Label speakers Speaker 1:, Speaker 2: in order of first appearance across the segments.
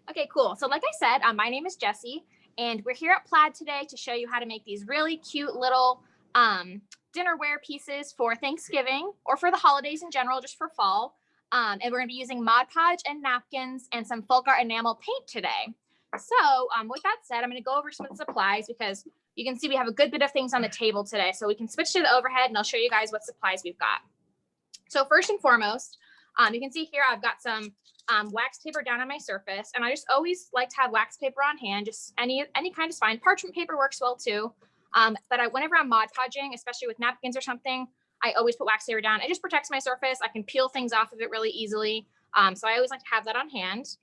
Speaker 1: Okay, cool. So like I said, my name is Jessie, and we're here at Plaid today to show you how to make these really cute little dinnerware pieces for Thanksgiving or for the holidays in general, just for fall. And we're going to be using Mod Podge and napkins and some FolkArt enamel paint today. So with that said, I'm going to go over some of the supplies because you can see we have a good bit of things on the table today. So we can switch to the overhead and I'll show you guys what supplies we've got. So first and foremost, you can see here I've got some wax paper down on my surface, and I just always like to have wax paper on hand. Just any kind is fine. Parchment paper works well too. But whenever I'm Mod Podging, especially with napkins or something, I always put wax paper down. It just protects my surface. I can peel things off of it really easily. So I always like to have that on hand.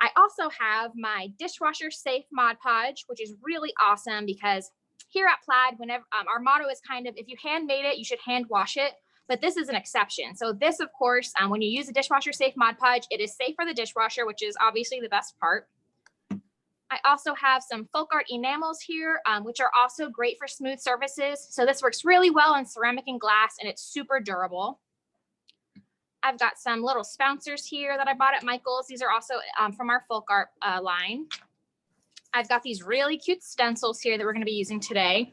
Speaker 1: I also have my dishwasher safe Mod Podge, which is really awesome because here at Plaid, whenever our motto is kind of, if you handmade it, you should hand wash it. But this is an exception. So this, of course, when you use a dishwasher safe Mod Podge, it is safe for the dishwasher, which is obviously the best part. I also have some FolkArt enamels here, which are also great for smooth surfaces. So this works really well in ceramic and glass, and it's super durable. I've got some little spouncers here that I bought at Michael's. These are also from our FolkArt line. I've got these really cute stencils here that we're going to be using today.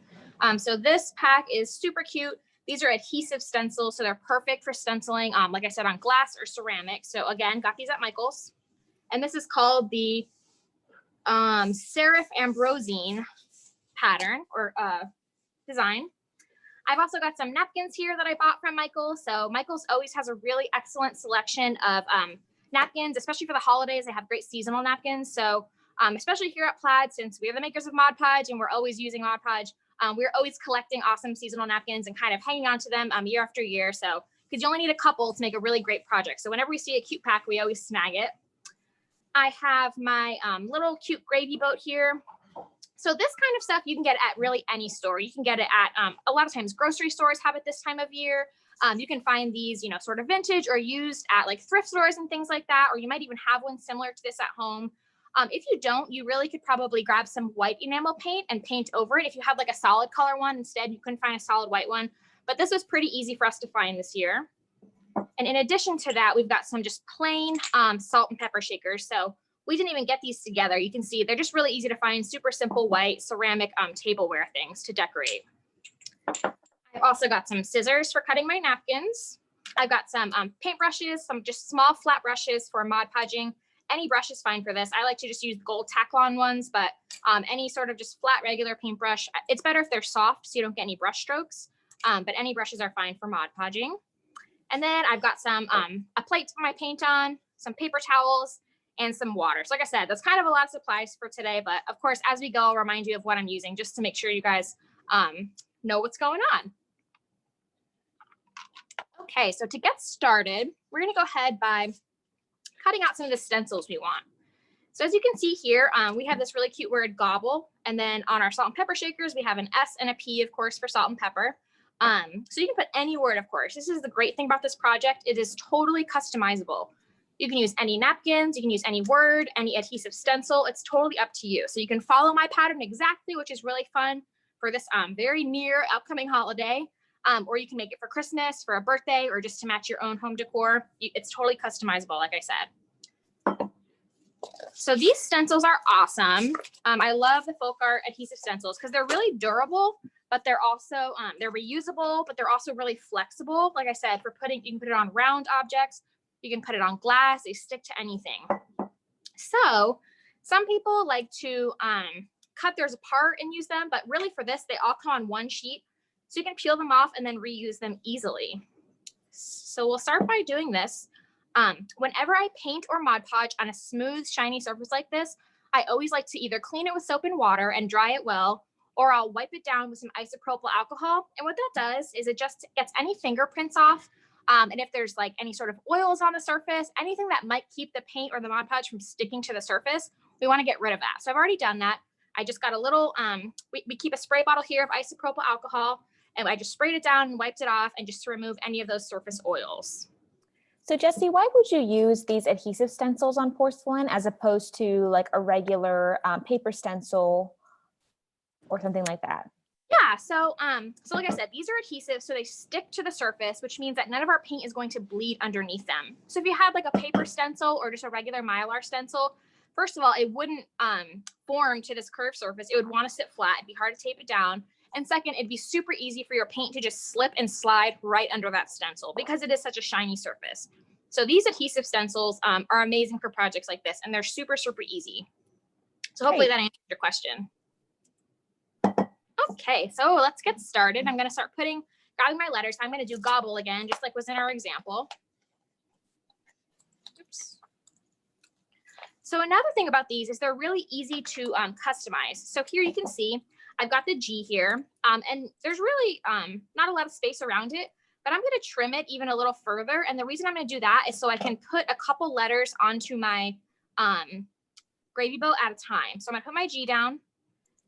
Speaker 1: So this pack is super cute. These are adhesive stencils, so they're perfect for stenciling, like I said, on glass or ceramic. So again, got these at Michael's. And this is called the Serif Ambrosine pattern or design. I've also got some napkins here that I bought from Michael's. So Michael's always has a really excellent selection of napkins, especially for the holidays. They have great seasonal napkins. So especially here at Plaid, since we are the makers of Mod Podge and we're always using Mod Podge, we're always collecting awesome seasonal napkins and kind of hanging on to them year after year. So, because you only need a couple to make a really great project. So whenever we see a cute pack, we always snag it. I have my little cute gravy boat here. So this kind of stuff you can get at really any store. You can get it at a lot of times grocery stores have it this time of year. You can find these, sort of vintage or used at like thrift stores and things like that. Or you might even have one similar to this at home. If you don't, you really could probably grab some white enamel paint and paint over it. If you had like a solid color one instead, you couldn't find a solid white one. But this was pretty easy for us to find this year. And in addition to that, we've got some just plain salt and pepper shakers. So we didn't even get these together. You can see they're just really easy to find, super simple white ceramic tableware things to decorate. I've also got some scissors for cutting my napkins. I've got some paint brushes, some just small flat brushes for Mod Podging. Any brush is fine for this. I like to just use gold tack-on ones, but any sort of just flat regular paintbrush. It's better if they're soft so you don't get any brush strokes, but any brushes are fine for Mod Podging. And then I've got some a plate to put my paint on, some paper towels, and some water. So like I said, that's kind of a lot of supplies for today, but of course, as we go, I'll remind you of what I'm using just to make sure you guys know what's going on. Okay, so to get started, we're gonna go ahead by cutting out some of the stencils we want. So as you can see here, we have this really cute word gobble. And then on our salt and pepper shakers, we have an S and a P, of course, for salt and pepper. So you can put any word, of course. This is the great thing about this project. It is totally customizable. You can use any napkins, you can use any word, any adhesive stencil. It's totally up to you. So you can follow my pattern exactly, which is really fun for this very near upcoming holiday. Or you can make it for Christmas, for a birthday, or just to match your own home decor. It's totally customizable, like I said. So these stencils are awesome. I love the FolkArt adhesive stencils because they're really durable, but they're also, they're reusable, but they're also really flexible. Like I said, for putting, you can put it on round objects, you can put it on glass, they stick to anything. So some people like to cut theirs apart and use them, but really for this, they all come on one sheet. So you can peel them off and then reuse them easily. So we'll start by doing this. Whenever I paint or Mod Podge on a smooth, shiny surface like this, I always like to either clean it with soap and water and dry it well, or I'll wipe it down with some isopropyl alcohol. And what that does is it just gets any fingerprints off. And if there's like any sort of oils on the surface, anything that might keep the paint or the Mod Podge from sticking to the surface, we want to get rid of that. So I've already done that. I just got a little, we keep a spray bottle here of isopropyl alcohol. And I just sprayed it down and wiped it off and just to remove any of those surface oils.
Speaker 2: So Jessie, why would you use these adhesive stencils on porcelain as opposed to like a regular paper stencil or something like that?
Speaker 1: Yeah, so like I said, these are adhesive, so they stick to the surface, which means that none of our paint is going to bleed underneath them. So if you had like a paper stencil or just a regular Mylar stencil, first of all, it wouldn't form to this curved surface. It would want to sit flat. It'd be hard to tape it down. And second, it'd be super easy for your paint to just slip and slide right under that stencil because it is such a shiny surface. So these adhesive stencils are amazing for projects like this, and they're super, super easy. So hopefully that answers your question. Okay, so let's get started. I'm going to start grabbing my letters. I'm going to do gobble again, just like was in our example. Oops. So another thing about these is they're really easy to customize. So here you can see I've got the G here, and there's really not a lot of space around it, but I'm going to trim it even a little further. And the reason I'm going to do that is so I can put a couple letters onto my gravy boat at a time. So I'm going to put my G down.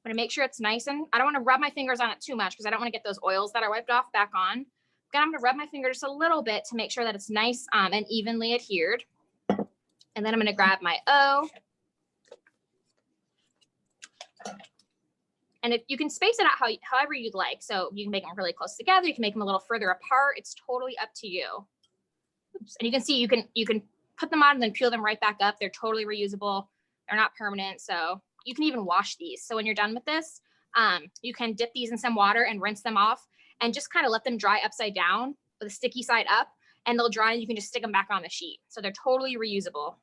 Speaker 1: I'm going to make sure it's nice, and I don't want to rub my fingers on it too much because I don't want to get those oils that I wiped off back on. Then I'm going to rub my finger just a little bit to make sure that it's nice and evenly adhered. And then I'm going to grab my O. And you can space it out however you'd like. So you can make them really close together. You can make them a little further apart. It's totally up to you. Oops. And you can see you can put them on and then peel them right back up. They're totally reusable. They're not permanent. So you can even wash these. So when you're done with this, you can dip these in some water and rinse them off and just kind of let them dry upside down with a sticky side up, and they'll dry and you can just stick them back on the sheet. So they're totally reusable.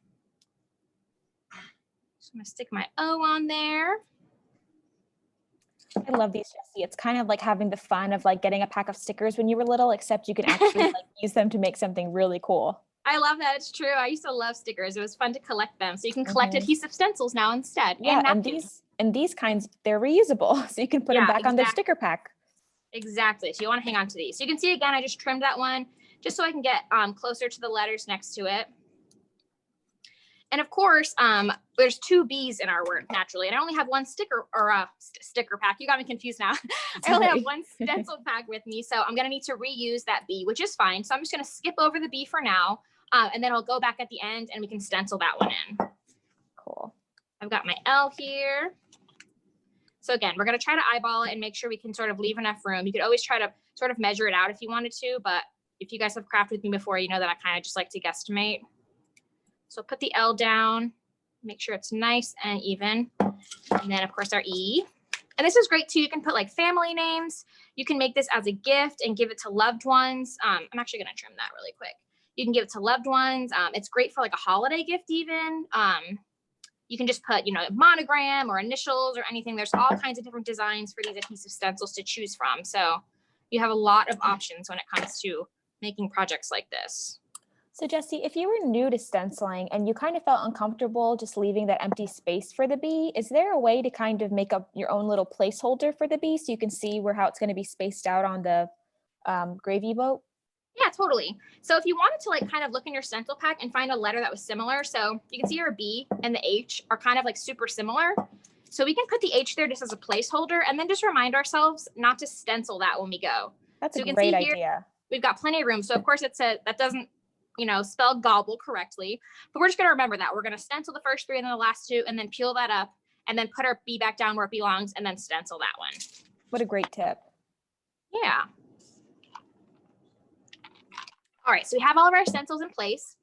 Speaker 1: So I'm going to stick my O on there.
Speaker 2: I love these, Jessie. It's kind of like having the fun of like getting a pack of stickers when you were little, except you can actually like use them to make something really cool.
Speaker 1: I love that. It's true. I used to love stickers. It was fun to collect them. So you can collect adhesive stencils now instead.
Speaker 2: Yeah, and these kinds, they're reusable. So you can put them back on their sticker pack.
Speaker 1: Exactly. So you want to hang on to these. So you can see again, I just trimmed that one just so I can get closer to the letters next to it. And of course, there's 2 B's in our word naturally. And I only have one sticker or a sticker pack. You got me confused now. I only have one stencil pack with me. So I'm going to need to reuse that B, which is fine. So I'm just going to skip over the B for now. And then I'll go back at the end and we can stencil that one in.
Speaker 2: Cool.
Speaker 1: I've got my L here. So again, we're going to try to eyeball it and make sure we can sort of leave enough room. You could always try to sort of measure it out if you wanted to, but if you guys have crafted with me before, you know that I kind of just like to guesstimate. So put the L down, make sure it's nice and even. And then of course our E. And this is great too. You can put like family names. You can make this as a gift and give it to loved ones. I'm actually going to trim that really quick. You can give it to loved ones. It's great for like a holiday gift even. You can just put, a monogram or initials or anything. There's all kinds of different designs for these adhesive stencils to choose from. So you have a lot of options when it comes to making projects like this.
Speaker 2: So Jessie, if you were new to stenciling and you kind of felt uncomfortable just leaving that empty space for the B, is there a way to kind of make up your own little placeholder for the B so you can see how it's going to be spaced out on the gravy boat?
Speaker 1: Yeah, totally. So if you wanted to like kind of look in your stencil pack and find a letter that was similar, so you can see your B and the H are kind of like super similar. So we can put the H there just as a placeholder and then just remind ourselves not to stencil that when we go.
Speaker 2: That's
Speaker 1: so
Speaker 2: a great idea.
Speaker 1: We've got plenty of room. So of course that doesn't, spell gobble correctly, but we're just going to remember that we're going to stencil the first 3 and then the last 2 and then peel that up and then put our B back down where it belongs and then stencil that one.
Speaker 2: What a great tip.
Speaker 1: Yeah. All right, so we have all of our stencils in place.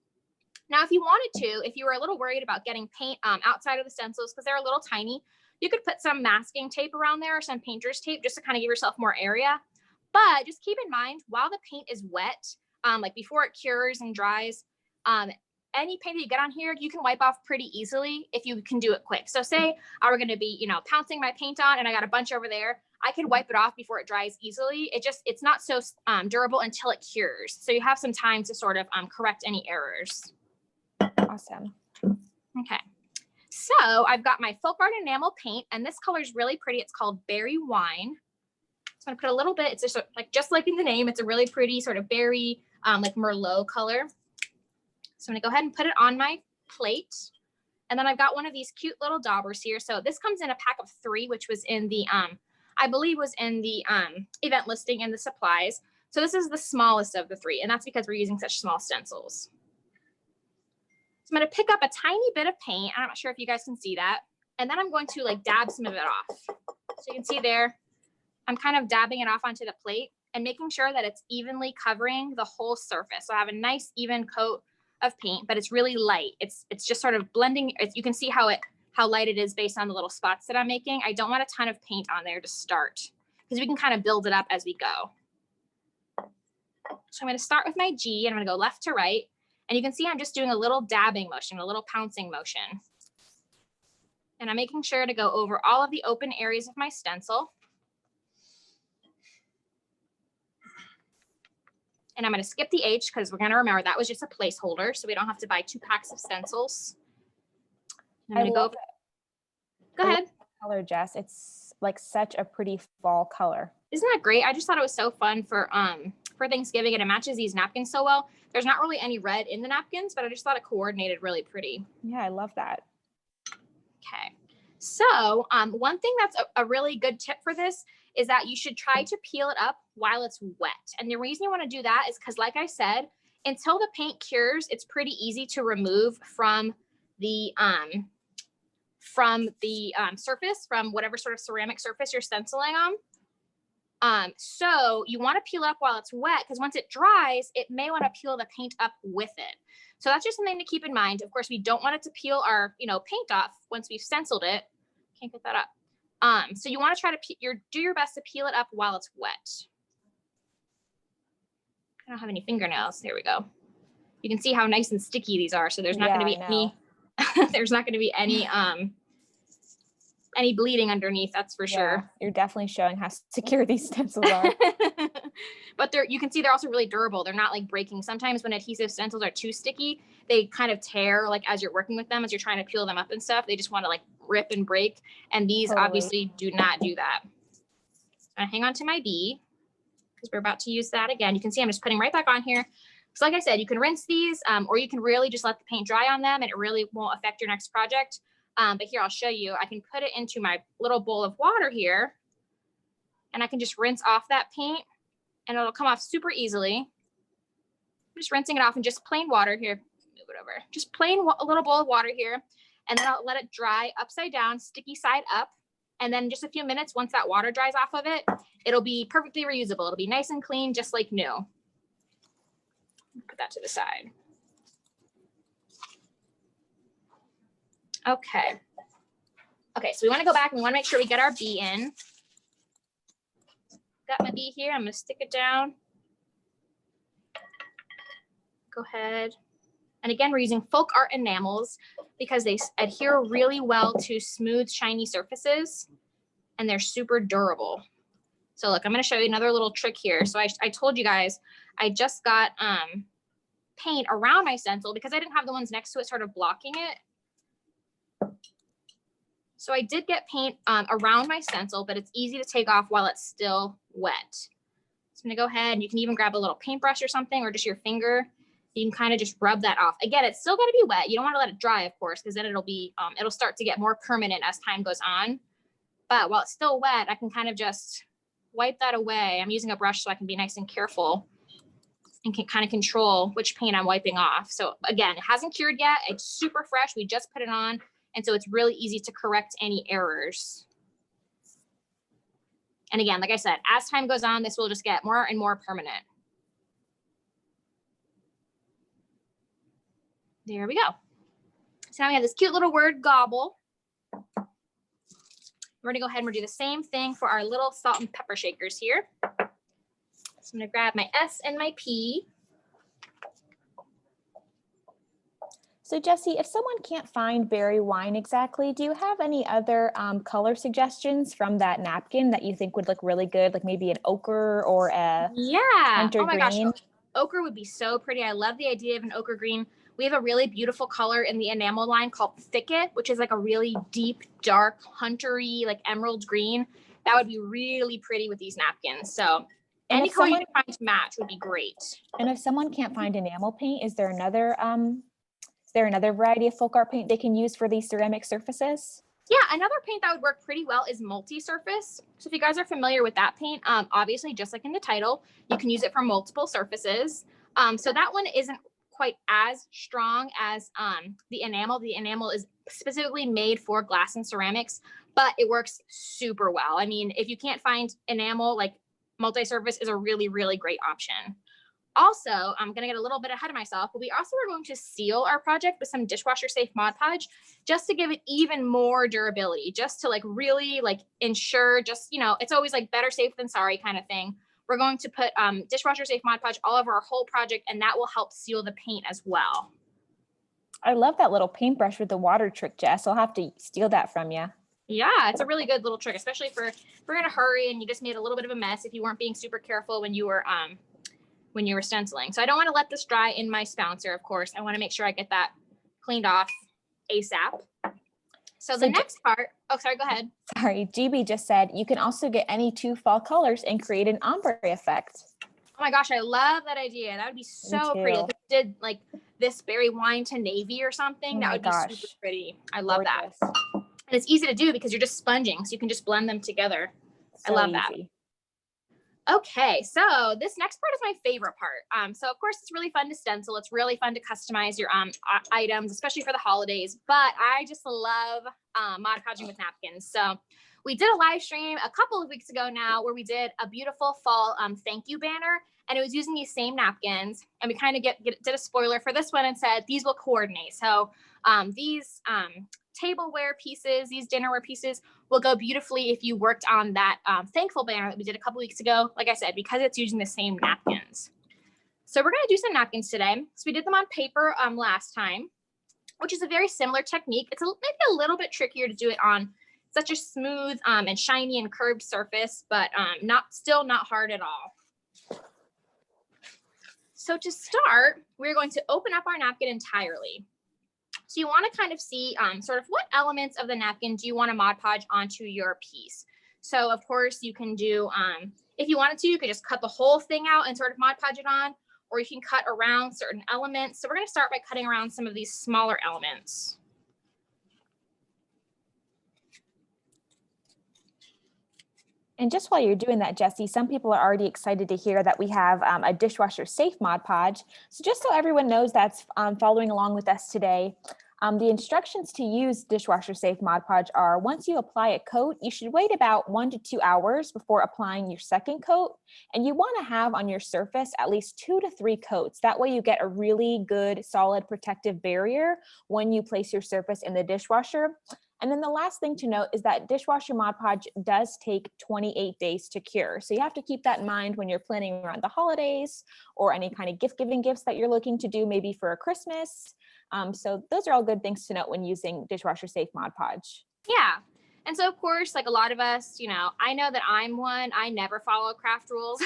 Speaker 1: Now, if you wanted to, if you were a little worried about getting paint outside of the stencils because they're a little tiny, you could put some masking tape around there or some painter's tape just to kind of give yourself more area. But just keep in mind, while the paint is wet, like before it cures and dries, any paint that you get on here, you can wipe off pretty easily if you can do it quick. So say I were going to be, pouncing my paint on and I got a bunch over there. I can wipe it off before it dries easily. It's not so durable until it cures. So you have some time to sort of correct any errors.
Speaker 2: Awesome.
Speaker 1: Okay. So I've got my FolkArt enamel paint, and this color is really pretty. It's called Berry Wine. So I'm going to put a little bit, it's just like in the name, it's a really pretty sort of berry, like Merlot color. So I'm going to go ahead and put it on my plate. And then I've got one of these cute little daubers here. So this comes in a pack of 3, which was in the, I believe was in the event listing in the supplies. So this is the smallest of the 3, and that's because we're using such small stencils. So I'm going to pick up a tiny bit of paint. I'm not sure if you guys can see that. And then I'm going to like dab some of it off. So you can see there, I'm kind of dabbing it off onto the plate and making sure that it's evenly covering the whole surface. So I have a nice even coat of paint, but it's really light. It's just sort of blending. You can see how light it is based on the little spots that I'm making. I don't want a ton of paint on there to start because we can kind of build it up as we go. So I'm going to start with my G and I'm going to go left to right. And you can see I'm just doing a little dabbing motion, a little pouncing motion. And I'm making sure to go over all of the open areas of my stencil. And I'm going to skip the H because we're going to remember that was just a placeholder, so we don't have to buy 2 packs of stencils. I'm going to go over. Go ahead.
Speaker 2: Color, Jess. It's like such a pretty fall color.
Speaker 1: Isn't that great? I just thought it was so fun for Thanksgiving, and it matches these napkins so well. There's not really any red in the napkins, but I just thought it coordinated really pretty.
Speaker 2: Yeah, I love that.
Speaker 1: Okay. So one thing that's a really good tip for this is that you should try to peel it up while it's wet. And the reason you want to do that is because, like I said, until the paint cures, it's pretty easy to remove from the surface, from whatever sort of ceramic surface you're stenciling on. So you want to peel it up while it's wet, because once it dries, it may want to peel the paint up with it. So that's just something to keep in mind. Of course, we don't want it to peel our, paint off once we've stenciled it. Can't get that up. So you want to try to do your best to peel it up while it's wet. I don't have any fingernails. There we go. You can see how nice and sticky these are. So there's not going to be any, there's not going to be any bleeding underneath. That's for sure.
Speaker 2: You're definitely showing how secure these stencils are.
Speaker 1: But you can see they're also really durable. They're not like breaking. Sometimes when adhesive stencils are too sticky, they kind of tear, like as you're working with them, as you're trying to peel them up and stuff. They just want to like rip and break. And these obviously do not do that. So I hang on to my B because we're about to use that again. You can see I'm just putting right back on here. So like I said, you can rinse these or you can really just let the paint dry on them and it really won't affect your next project. But here, I'll show you. I can put it into my little bowl of water here and I can just rinse off that paint and it'll come off super easily. I'm just rinsing it off in just plain water here. Move it over. Just plain a little bowl of water here. And then I'll let it dry upside down, sticky side up. And then just a few minutes, once that water dries off of it, it'll be perfectly reusable. It'll be nice and clean, just like new. Put that to the side. Okay. Okay, so we want to go back and we want to make sure we get our B in. Got my B here. I'm going to stick it down. Go ahead. And again, we're using FolkArt enamels because they adhere really well to smooth, shiny surfaces, and they're super durable. So look, I'm going to show you another little trick here. So I told you guys, I just got paint around my stencil because I didn't have the ones next to it sort of blocking it. So I did get paint around my stencil, but it's easy to take off while it's still wet. So I'm going to go ahead and you can even grab a little paintbrush or something, or just your finger. You can kind of just rub that off. Again, it's still got to be wet. You don't want to let it dry, of course, because then it'll start to get more permanent as time goes on. But while it's still wet, I can kind of just wipe that away. I'm using a brush so I can be nice and careful and can kind of control which paint I'm wiping off. So again, it hasn't cured yet. It's super fresh. We just put it on. And so it's really easy to correct any errors. And again, like I said, as time goes on, this will just get more and more permanent. There we go. So now we have this cute little word, gobble. We're gonna go ahead and we'll do the same thing for our little salt and pepper shakers here. So I'm gonna grab my S and my P.
Speaker 2: So Jessie, if someone can't find berry wine exactly, do you have any other color suggestions from that napkin that you think would look really good? Like maybe an ochre or a hunter
Speaker 1: oh my
Speaker 2: green?
Speaker 1: gosh, ochre would be so pretty. I love the idea of an ochre green. We have a really beautiful color in the enamel line called Thicket, which is like a really deep, dark, huntery, like emerald green. That would be really pretty with these napkins. So any color you can find to match would be great.
Speaker 2: And if someone can't find enamel paint, is there another variety of FolkArt paint they can use for these ceramic surfaces?
Speaker 1: Yeah, another paint that would work pretty well is multi-surface. So if you guys are familiar with that paint, obviously, just like in the title, you can use it for multiple surfaces. So that one isn't quite as strong as the enamel. The enamel is specifically made for glass and ceramics, but it works super well. I mean, if you can't find enamel, like multi-surface is a really, really great option. Also, I'm going to get a little bit ahead of myself, but we also are going to seal our project with some dishwasher safe Mod Podge just to give it even more durability, just to like really like ensure just, you know, it's always like better safe than sorry kind of thing. We're going to put dishwasher safe Mod Podge all over our whole project, and that will help seal the paint as well.
Speaker 2: I love that little paintbrush with the water trick, Jess. I'll have to steal that from you.
Speaker 1: Yeah, it's a really good little trick, especially if we're in a hurry and you just made a little bit of a mess if you weren't being super careful when you were stenciling. So I don't want to let this dry in my spouncer, of course. I want to make sure I get that cleaned off ASAP. So the next part, oh, sorry, go ahead.
Speaker 2: Sorry, GB just said you can also get any 2 fall colors and create an ombre effect.
Speaker 1: Oh my gosh, I love that idea. That would be so pretty. If you did like this berry wine to navy or something, that would be super pretty. I love that. And it's easy to do because you're just sponging, so you can just blend them together. I love that. Okay, so this next part is my favorite part. So of course it's really fun to stencil. It's really fun to customize your items, especially for the holidays. But I just love Mod Podging with napkins. So we did a live stream a couple of weeks ago now where we did a beautiful fall thank you banner, and it was using these same napkins. And we kind of did a spoiler for this one and said these will coordinate. So these tableware pieces, these dinnerware pieces will go beautifully if you worked on that thankful banner that we did a couple weeks ago, like I said, because it's using the same napkins. So we're going to do some napkins today. So we did them on paper last time, which is a very similar technique. It's maybe a little bit trickier to do it on such a smooth and shiny and curved surface, but still not hard at all. So to start, we're going to open up our napkin entirely. So you want to kind of see sort of what elements of the napkin do you want to Mod Podge onto your piece. So of course you can do, if you wanted to, you could just cut the whole thing out and sort of Mod Podge it on, or you can cut around certain elements. So we're going to start by cutting around some of these smaller elements.
Speaker 2: And just while you're doing that, Jessie, some people are already excited to hear that we have a dishwasher safe Mod Podge. So just so everyone knows that's following along with us today, the instructions to use dishwasher safe Mod Podge are: once you apply a coat, you should wait about 1 to 2 hours before applying your second coat. And you want to have on your surface at least 2 to 3 coats. That way you get a really good, solid protective barrier when you place your surface in the dishwasher. And then the last thing to note is that dishwasher Mod Podge does take 28 days to cure. So you have to keep that in mind when you're planning around the holidays or any kind of gift-giving gifts that you're looking to do, maybe for a Christmas. So those are all good things to note when using dishwasher safe Mod Podge.
Speaker 1: Yeah. And so of course, like a lot of us, you know, I know that I'm one, I never follow craft rules.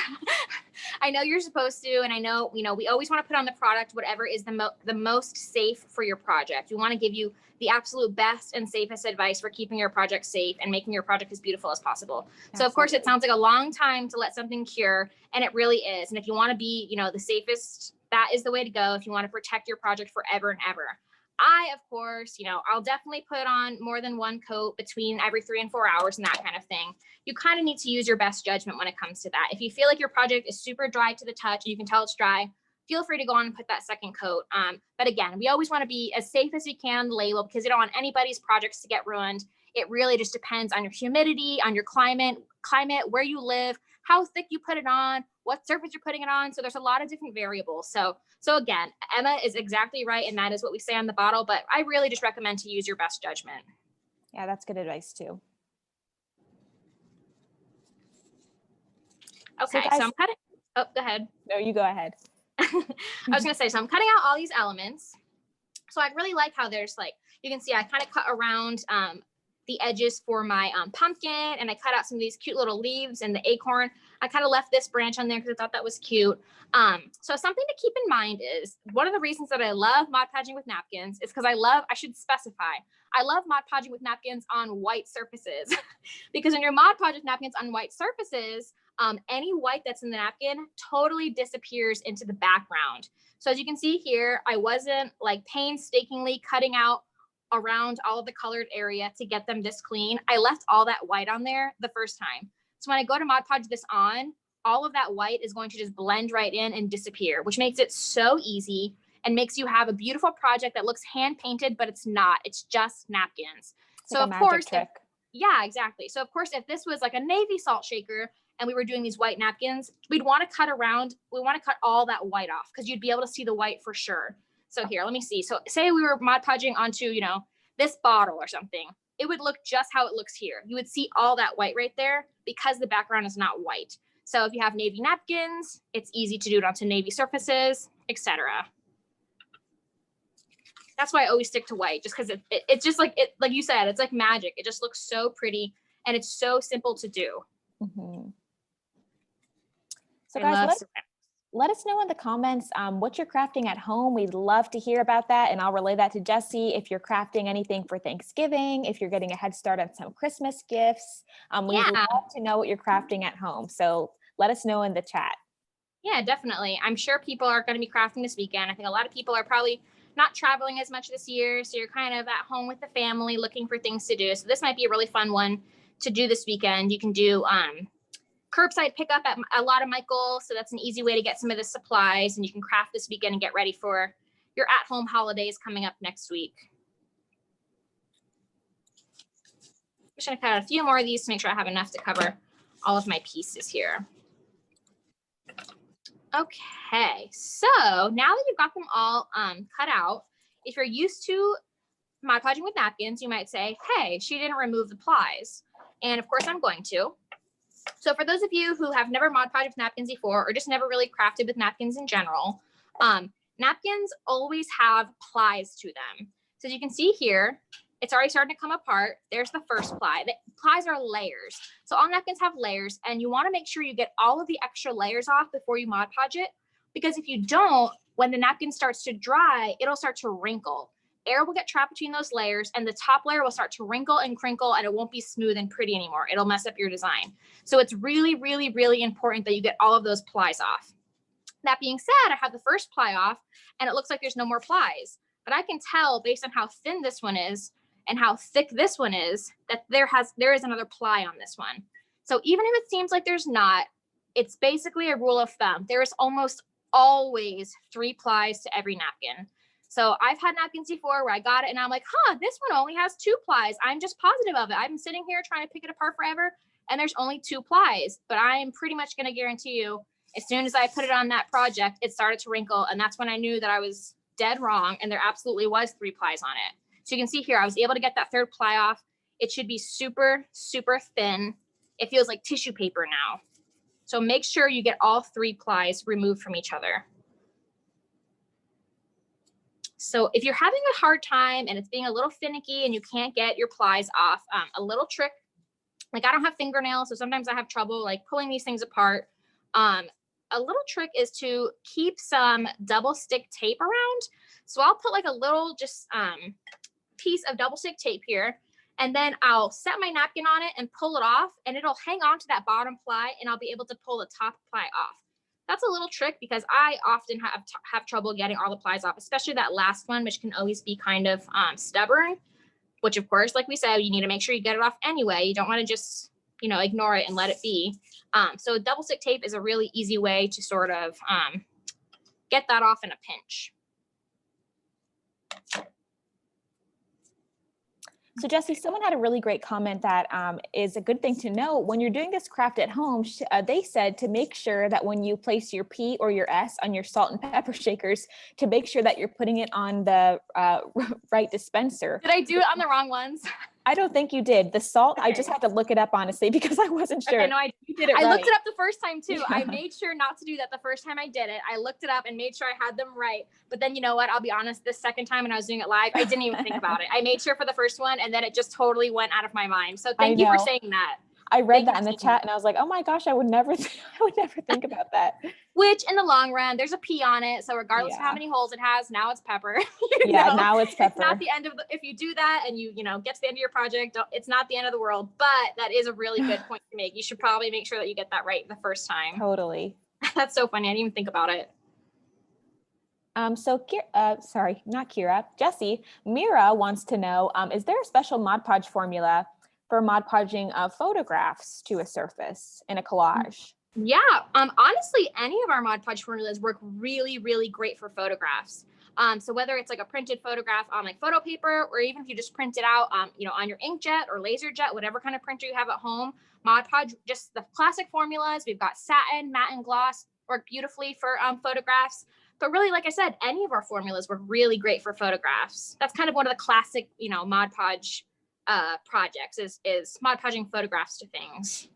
Speaker 1: I know you're supposed to, and I know, you know, we always want to put on the product whatever is the most safe for your project. We want to give you the absolute best and safest advice for keeping your project safe and making your project as beautiful as possible. Absolutely. So of course it sounds like a long time to let something cure, and it really is. And if you want to be, you know, the safest, that is the way to go if you want to protect your project forever and ever. I, of course, you know, I'll definitely put on more than one coat between every 3 and 4 hours and that kind of thing. You kind of need to use your best judgment when it comes to that. If you feel like your project is super dry to the touch and you can tell it's dry, feel free to go on and put that second coat. But again, we always want to be as safe as we can on the label because you don't want anybody's projects to get ruined. It really just depends on your humidity, on your climate, where you live, how thick you put it on, what surface you're putting it on. So there's a lot of different variables. So again, Emma is exactly right. And that is what we say on the bottle, but I really just recommend to use your best judgment.
Speaker 2: Yeah, that's good advice too.
Speaker 1: Okay, so I'm cutting, oh, go ahead.
Speaker 2: No, you go ahead.
Speaker 1: I was gonna say, so I'm cutting out all these elements. So I really like how there's like, you can see I kind of cut around the edges for my pumpkin, and I cut out some of these cute little leaves and the acorn. I kind of left this branch on there because I thought that was cute. So something to keep in mind is one of the reasons that I love Mod Podging with napkins is because I should specify, I love Mod Podging with napkins on white surfaces because when you're Mod Podging with napkins on white surfaces, any white that's in the napkin totally disappears into the background. So as you can see here, I wasn't like painstakingly cutting out around all of the colored area to get them this clean. I left all that white on there the first time. So when I go to Mod Podge this on, all of that white is going to just blend right in and disappear, which makes it so easy and makes you have a beautiful project that looks hand painted, but it's not, it's just napkins. So of course, yeah, exactly. So of course, if this was like a navy salt shaker and we were doing these white napkins, we'd want to cut all that white off because you'd be able to see the white for sure. So here, let me see. So say we were Mod Podging onto, you know, this bottle or something. It would look just how it looks here. You would see all that white right there because the background is not white. So if you have navy napkins, it's easy to do it onto navy surfaces, etc. That's why I always stick to white, just because it's just like like you said, it's like magic. It just looks so pretty and it's so simple to do.
Speaker 2: Mm-hmm. So guys, let us know in the comments what you're crafting at home. We'd love to hear about that, and I'll relay that to Jessie. If you're crafting anything for Thanksgiving, if you're getting a head start on some Christmas gifts, we'd love to know what you're crafting at home. So let us know in the chat.
Speaker 1: Yeah, definitely. I'm sure people are going to be crafting this weekend. I think a lot of people are probably not traveling as much this year, so you're kind of at home with the family looking for things to do. So this might be a really fun one to do this weekend. You can do curbside pickup at a lot of Michael's, so that's an easy way to get some of the supplies, and you can craft this weekend and get ready for your at-home holidays coming up next week. I'm just gonna cut out a few more of these to make sure I have enough to cover all of my pieces here. Okay, so now that you've got them all cut out, if you're used to Mod Podging with napkins, you might say, hey, she didn't remove the plies. And of course I'm going to. So for those of you who have never Mod Podged with napkins before, or just never really crafted with napkins in general, napkins always have plies to them. So as you can see here, it's already starting to come apart. There's the first ply. The plies are layers. So all napkins have layers, and you want to make sure you get all of the extra layers off before you Mod Podge it, because if you don't, when the napkin starts to dry, it'll start to wrinkle. Air will get trapped between those layers, and the top layer will start to wrinkle and crinkle, and it won't be smooth and pretty anymore. It'll mess up your design. So it's really, really, really important that you get all of those plies off. That being said, I have the first ply off, and it looks like there's no more plies. But I can tell based on how thin this one is and how thick this one is that there is another ply on this one. So even if it seems like there's not, it's basically a rule of thumb. There is almost always 3 plies to every napkin. So I've had napkins before where I got it and I'm like, huh, this one only has 2 plies. I'm just positive of it. I've been sitting here trying to pick it apart forever and there's only 2 plies. But I am pretty much going to guarantee you, as soon as I put it on that project, it started to wrinkle. And that's when I knew that I was dead wrong. And there absolutely was 3 plies on it. So you can see here, I was able to get that 3rd ply off. It should be super, super thin. It feels like tissue paper now. So make sure you get all 3 plies removed from each other. So if you're having a hard time and it's being a little finicky and you can't get your plies off, a little trick, like I don't have fingernails, so sometimes I have trouble like pulling these things apart. A little trick is to keep some double stick tape around. So I'll put like a little just piece of double stick tape here, and then I'll set my napkin on it and pull it off, and it'll hang on to that bottom ply, and I'll be able to pull the top ply off. That's a little trick because I often have trouble getting all the plies off, especially that last one, which can always be kind of stubborn, which of course, like we said, you need to make sure you get it off anyway. You don't want to just, you know, ignore it and let it be. So double stick tape is a really easy way to sort of get that off in a pinch.
Speaker 2: So Jessie, someone had a really great comment that is a good thing to know. When you're doing this craft at home, they said to make sure that when you place your P or your S on your salt and pepper shakers, to make sure that you're putting it on the right dispenser.
Speaker 1: Did I do it on the wrong ones?
Speaker 2: I don't think you did. The salt, okay. I just had to look it up, honestly, because I wasn't sure.
Speaker 1: Okay, no,
Speaker 2: you did it right.
Speaker 1: I looked it up the first time too.
Speaker 2: Yeah.
Speaker 1: I made sure not to do that the first time I did it. I looked it up and made sure I had them right. But then you know what? I'll be honest, this second time when I was doing it live, I didn't even think about it. I made sure for the first one and then it just totally went out of my mind. So thank you for saying that.
Speaker 2: I read that in the chat and I was like, oh my gosh, I would never think about that.
Speaker 1: Which in the long run, there's a P on it. So regardless of how many holes it has, now it's pepper.
Speaker 2: Yeah, now it's pepper.
Speaker 1: It's not the end of if you do that and you get to the end of your project, it's not the end of the world, but that is a really good point to make. You should probably make sure that you get that right the first time.
Speaker 2: Totally.
Speaker 1: That's so funny. I didn't even think about it.
Speaker 2: So sorry, not Kira, Jessie, Mira wants to know, is there a special Mod Podge formula for Mod Podging of photographs to a surface in a collage?
Speaker 1: Yeah, honestly, any of our Mod Podge formulas work really, really great for photographs. So whether it's like a printed photograph on like photo paper, or even if you just print it out, on your inkjet or LaserJet, whatever kind of printer you have at home, Mod Podge, just the classic formulas. We've got satin, matte, and gloss, work beautifully for photographs. But really, like I said, any of our formulas work really great for photographs. That's kind of one of the classic, you know, Mod Podge projects is Mod Podging photographs to things.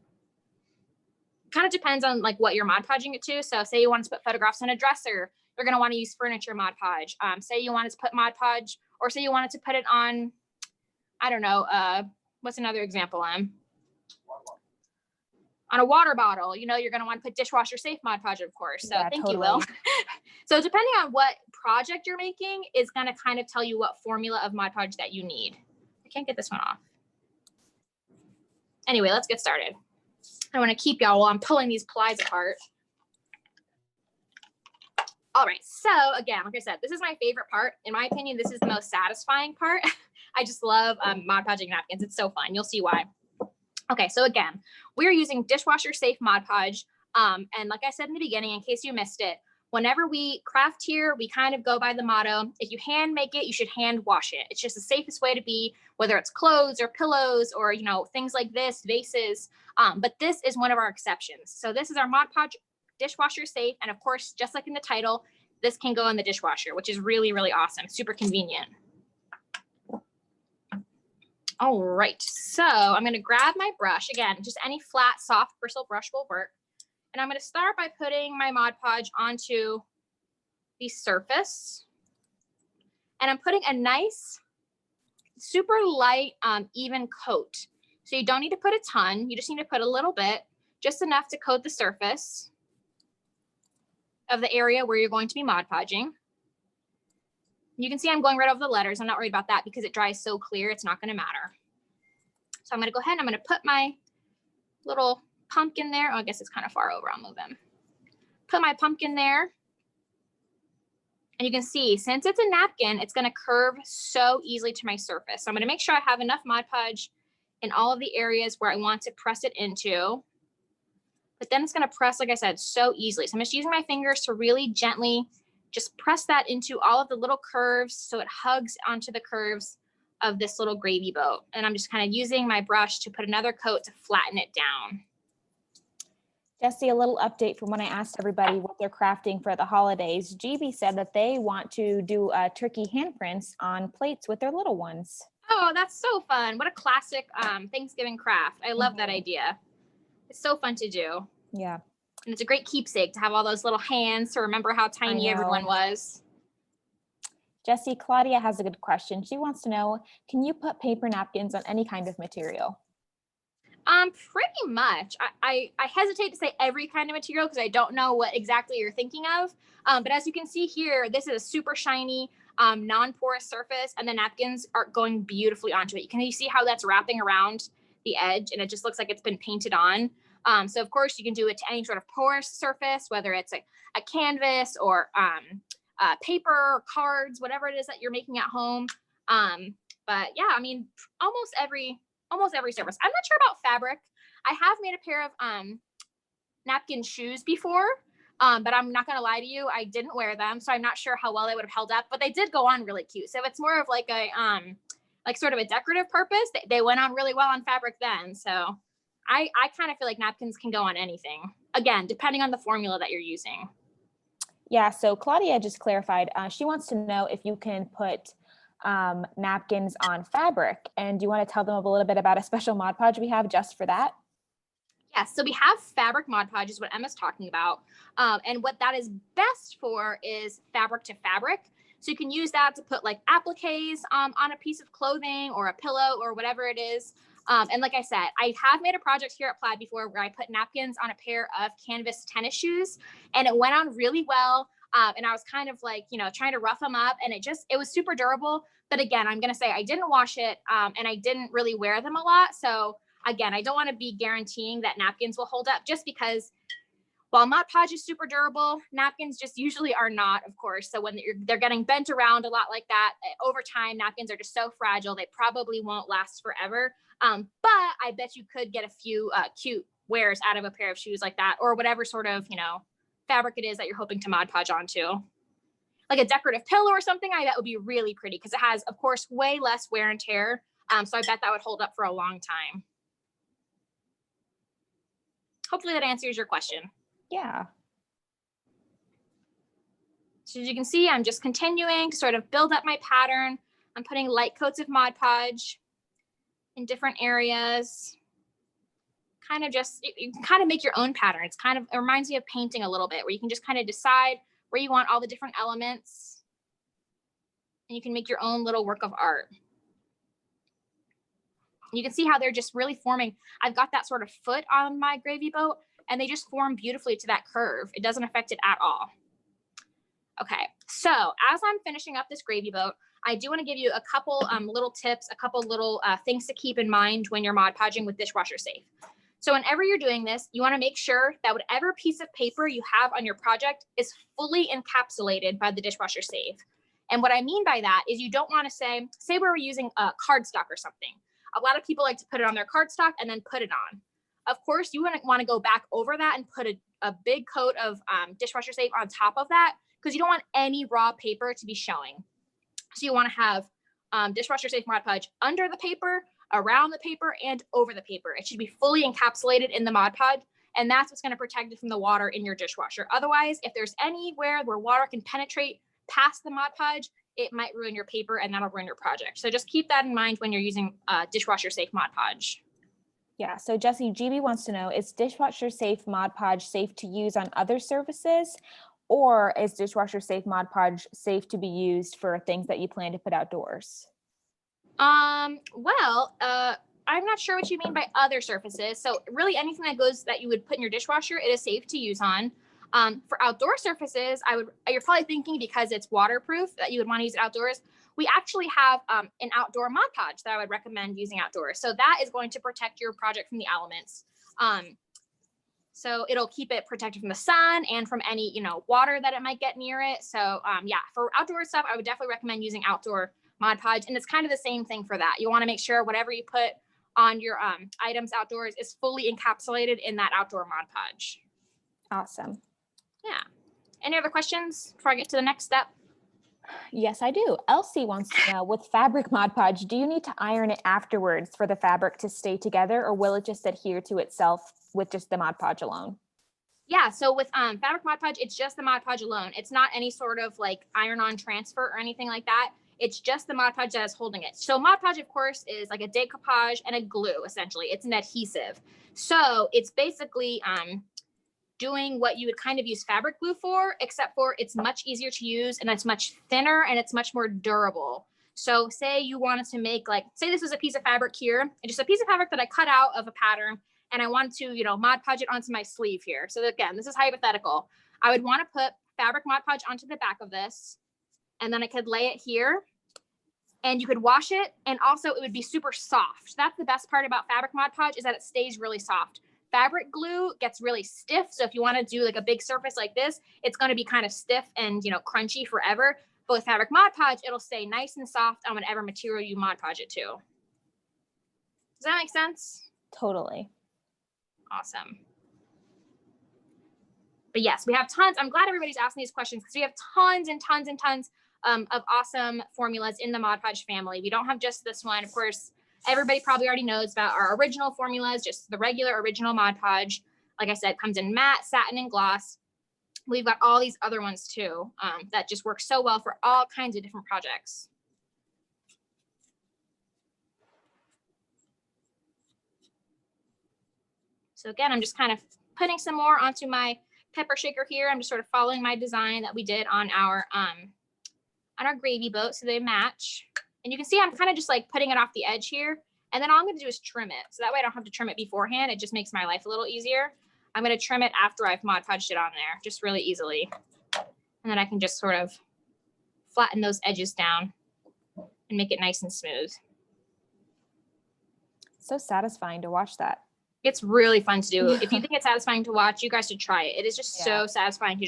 Speaker 1: Kind of depends on like what you're Mod Podging it to. So say you want to put photographs on a dresser, you're going to want to use furniture Mod Podge. Say you wanted to put Mod Podge, or say you wanted to put it on, I don't know, what's another example on a water bottle, you know, you're going to want to put dishwasher safe Mod Podge, of course. So yeah, thank you, Will. So depending on what project you're making is going to kind of tell you what formula of Mod Podge that you need. I can't get this one off. Anyway, let's get started. I want to keep y'all while I'm pulling these plies apart. All right, so again, like I said, this is my favorite part. In my opinion, this is the most satisfying part. I just love Mod Podging napkins. It's so fun. You'll see why. Okay, so again, we're using dishwasher safe Mod Podge. And like I said in the beginning, in case you missed it, whenever we craft here, we kind of go by the motto, if you hand make it, you should hand wash it. It's just the safest way to be, whether it's clothes or pillows or, you know, things like this, vases. But this is one of our exceptions. So this is our Mod Podge dishwasher safe. And of course, just like in the title, this can go in the dishwasher, which is really, really awesome. Super convenient. All right, so I'm going to grab my brush. Again, just any flat, soft bristle brush will work. And I'm going to start by putting my Mod Podge onto the surface. And I'm putting a nice, super light, even coat. So you don't need to put a ton. You just need to put a little bit, just enough to coat the surface of the area where you're going to be Mod Podging. You can see I'm going right over the letters. I'm not worried about that because it dries so clear, it's not going to matter. So I'm going to go ahead and I'm going to put my little pumpkin there. Oh, I guess it's kind of far over. I'll move him. Put my pumpkin there. And you can see, since it's a napkin, it's going to curve so easily to my surface. So I'm going to make sure I have enough Mod Podge in all of the areas where I want to press it into. But then it's going to press, like I said, so easily. So I'm just using my fingers to really gently just press that into all of the little curves so it hugs onto the curves of this little gravy boat. And I'm just kind of using my brush to put another coat to flatten it down.
Speaker 2: Jesse, a little update from when I asked everybody what they're crafting for the holidays. GB said that they want to do turkey handprints on plates with their little ones.
Speaker 1: Oh, that's so fun. What a classic Thanksgiving craft. I love that idea. It's so fun to do.
Speaker 2: Yeah.
Speaker 1: And it's a great keepsake to have all those little hands to remember how tiny everyone was.
Speaker 2: Jesse, Claudia has a good question. She wants to know, can you put paper napkins on any kind of material?
Speaker 1: Pretty much. I hesitate to say every kind of material because I don't know what exactly you're thinking of. But as you can see here, this is a super shiny, non-porous surface, and the napkins are going beautifully onto it. You see how that's wrapping around the edge, and it just looks like it's been painted on. So of course you can do it to any sort of porous surface, whether it's a canvas or paper or cards, whatever it is that you're making at home. But yeah, I mean, almost every surface. I'm not sure about fabric. I have made a pair of napkin shoes before, but I'm not gonna lie to you, I didn't wear them, so I'm not sure how well they would have held up, but they did go on really cute. So if it's more of like a like sort of a decorative purpose, they went on really well on fabric then. So I kind of feel like napkins can go on anything. Again, depending on the formula that you're using.
Speaker 2: Yeah, so Claudia just clarified. She wants to know if you can put napkins on fabric. And do you want to tell them a little bit about a special Mod Podge we have just for that?
Speaker 1: Yes, so we have fabric Mod Podge is what Emma's talking about. And what that is best for is fabric to fabric. So you can use that to put like appliques on a piece of clothing or a pillow or whatever it is. And like I said, I have made a project here at Plaid before where I put napkins on a pair of canvas tennis shoes, and it went on really well. And I was kind of like, you know, trying to rough them up, and it was super durable. But again, I'm going to say I didn't wash it and I didn't really wear them a lot. So again, I don't want to be guaranteeing that napkins will hold up, just because while Mod Podge is super durable, napkins just usually are not, of course. So when they're getting bent around a lot like that, over time, napkins are just so fragile, they probably won't last forever. But I bet you could get a few cute wears out of a pair of shoes like that, or whatever sort of, you know, fabric it is that you're hoping to Mod Podge onto. Like a decorative pillow or something, I bet would be really pretty because it has, of course, way less wear and tear. So I bet that would hold up for a long time. hopefully that answers your question.
Speaker 2: Yeah.
Speaker 1: So as you can see, I'm just continuing to sort of build up my pattern. I'm putting light coats of Mod Podge in different areas. Kind of just, you can kind of make your own pattern. It's kind of, it reminds me of painting a little bit, where you can just kind of decide where you want all the different elements. And you can make your own little work of art. You can see how they're just really forming. I've got that sort of foot on my gravy boat, and they just form beautifully to that curve. It doesn't affect it at all. Okay, so as I'm finishing up this gravy boat, I do want to give you a couple little tips, a couple little things to keep in mind when you're Mod Podging with dishwasher safe. So whenever you're doing this, you want to make sure that whatever piece of paper you have on your project is fully encapsulated by the dishwasher safe. And what I mean by that is you don't want to say we're using cardstock or something. A lot of people like to put it on their cardstock and then put it on. Of course, you wouldn't want to go back over that and put a big coat of dishwasher safe on top of that, because you don't want any raw paper to be showing. So you want to have dishwasher safe Mod Podge under the paper, around the paper, and over the paper. It should be fully encapsulated in the Mod Podge, and that's what's going to protect it from the water in your dishwasher. Otherwise, if there's anywhere where water can penetrate past the Mod Podge, it might ruin your paper, and that'll ruin your project. So just keep that in mind when you're using dishwasher safe Mod Podge.
Speaker 2: Yeah, so Jessie, GB wants to know, is dishwasher safe Mod Podge safe to use on other surfaces, or is dishwasher safe Mod Podge safe to be used for things that you plan to put outdoors?
Speaker 1: Well, I'm not sure what you mean by other surfaces. So really anything that you would put in your dishwasher, it is safe to use on. For outdoor surfaces, you're probably thinking because it's waterproof that you would want to use it outdoors. We actually have an outdoor Mod Podge that I would recommend using outdoors. So that is going to protect your project from the elements. So it'll keep it protected from the sun and from any, water that it might get near it. So yeah, for outdoor stuff, I would definitely recommend using outdoor Mod Podge. And it's kind of the same thing for that. You want to make sure whatever you put on your items outdoors is fully encapsulated in that outdoor Mod Podge.
Speaker 2: Awesome.
Speaker 1: Yeah. Any other questions before I get to the next step?
Speaker 2: Yes, I do. Elsie wants to know, with fabric Mod Podge, do you need to iron it afterwards for the fabric to stay together, or will it just adhere to itself with just the Mod Podge alone?
Speaker 1: Yeah, so with fabric Mod Podge, it's just the Mod Podge alone. It's not any sort of like iron-on transfer or anything like that. It's just the Mod Podge that is holding it. So Mod Podge, of course, is like a decoupage and a glue, essentially. It's an adhesive. So it's basically doing what you would kind of use fabric glue for, except for it's much easier to use and it's much thinner and it's much more durable. So say you wanted to make, like, say this was a piece of fabric here, and just a piece of fabric that I cut out of a pattern, and I wanted to, Mod Podge it onto my sleeve here. So again, this is hypothetical. I would want to put fabric Mod Podge onto the back of this, and then I could lay it here, and you could wash it, and also it would be super soft. That's the best part about fabric Mod Podge, is that it stays really soft. Fabric glue gets really stiff, so if you want to do like a big surface like this, it's going to be kind of stiff and crunchy forever. But with fabric Mod Podge, it'll stay nice and soft on whatever material you Mod Podge it to. Does that make sense?
Speaker 2: Totally.
Speaker 1: Awesome. But yes, we have tons. I'm glad everybody's asking these questions, because we have tons and tons and tons of awesome formulas in the Mod Podge family. We don't have just this one. Of course, everybody probably already knows about our original formulas, just the regular original Mod Podge. Like I said, comes in matte, satin, and gloss. We've got all these other ones too that just work so well for all kinds of different projects. So again, I'm just kind of putting some more onto my pepper shaker here. I'm just sort of following my design that we did on our gravy boat, so they match. And you can see I'm kind of just like putting it off the edge here. And then all I'm going to do is trim it. So that way I don't have to trim it beforehand. It just makes my life a little easier. I'm going to trim it after I've Mod Podged it on there, just really easily. And then I can just sort of flatten those edges down and make it nice and smooth.
Speaker 2: So satisfying to watch that.
Speaker 1: It's really fun to do. If you think it's satisfying to watch, you guys should try it. It is just so satisfying.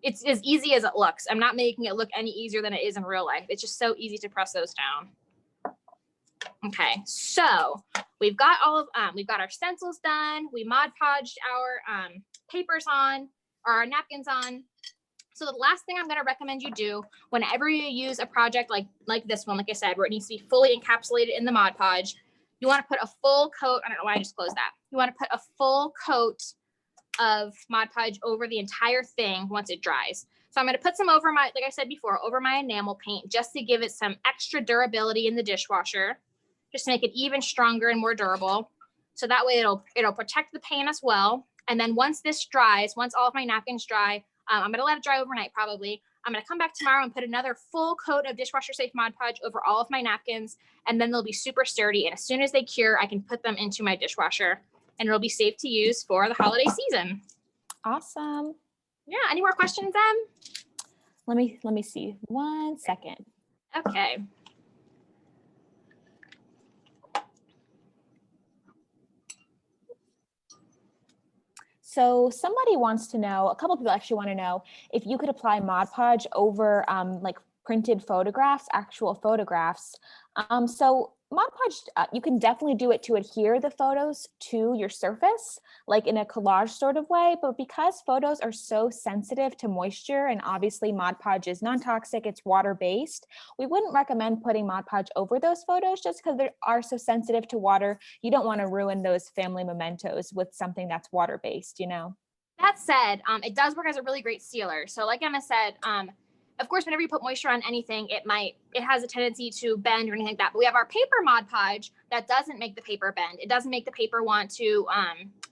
Speaker 1: It's as easy as it looks. I'm not making it look any easier than it is in real life. It's just so easy to press those down. Okay, so we've got we've got our stencils done. We Mod Podged our papers on, or our napkins on. So the last thing I'm going to recommend you do whenever you use a project like this one, like I said, where it needs to be fully encapsulated in the Mod Podge, you want to put a full coat. I don't know why I just closed that. You want to put a full coat of Mod Podge over the entire thing once it dries. So I'm going to put some over my, like I said before, over my enamel paint just to give it some extra durability in the dishwasher, just to make it even stronger and more durable. So that way it'll protect the paint as well. And then once this dries, once all of my napkins dry, I'm going to let it dry overnight probably. I'm going to come back tomorrow and put another full coat of dishwasher safe Mod Podge over all of my napkins, and then they'll be super sturdy. And as soon as they cure, I can put them into my dishwasher and it'll be safe to use for the holiday season.
Speaker 2: Awesome.
Speaker 1: Yeah. Any more questions, Em?
Speaker 2: Let me see. 1 second.
Speaker 1: Okay.
Speaker 2: So somebody wants to know, a couple people actually want to know if you could apply Mod Podge over like printed photographs, actual photographs. So Mod Podge, you can definitely do it to adhere the photos to your surface, like in a collage sort of way. But because photos are so sensitive to moisture, and obviously Mod Podge is non-toxic, it's water-based, we wouldn't recommend putting Mod Podge over those photos just because they are so sensitive to water. You don't want to ruin those family mementos with something that's water-based, you know?
Speaker 1: That said, it does work as a really great sealer. So like Emma said, of course, whenever you put moisture on anything, it has a tendency to bend or anything like that. But we have our paper Mod Podge that doesn't make the paper bend. It doesn't make the paper want to,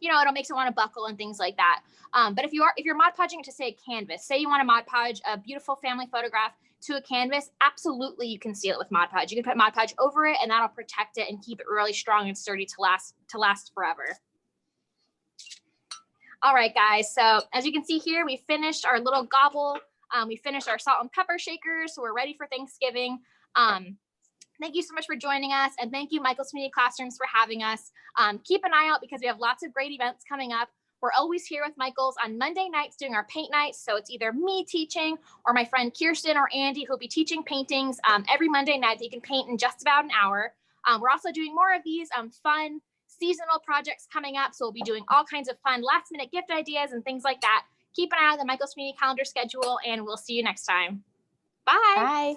Speaker 1: it makes it want to buckle and things like that. But if you're Mod Podging it to say a canvas, say you want to Mod Podge a beautiful family photograph to a canvas, absolutely you can seal it with Mod Podge. You can put Mod Podge over it, and that'll protect it and keep it really strong and sturdy to last forever. All right, guys. So as you can see here, we finished our little gobble. We finished our salt and pepper shakers, so we're ready for Thanksgiving. Thank you so much for joining us, and thank you, Michael's Community Classrooms, for having us. Keep an eye out because we have lots of great events coming up. We're always here with Michael's on Monday nights doing our paint nights, so it's either me teaching or my friend Kirsten or Andy who'll be teaching paintings every Monday night that you can paint in just about an hour. We're also doing more of these fun seasonal projects coming up, so we'll be doing all kinds of fun last-minute gift ideas and things like that. Keep an eye on the Michael's Community Calendar schedule, and we'll see you next time. Bye.
Speaker 2: Bye.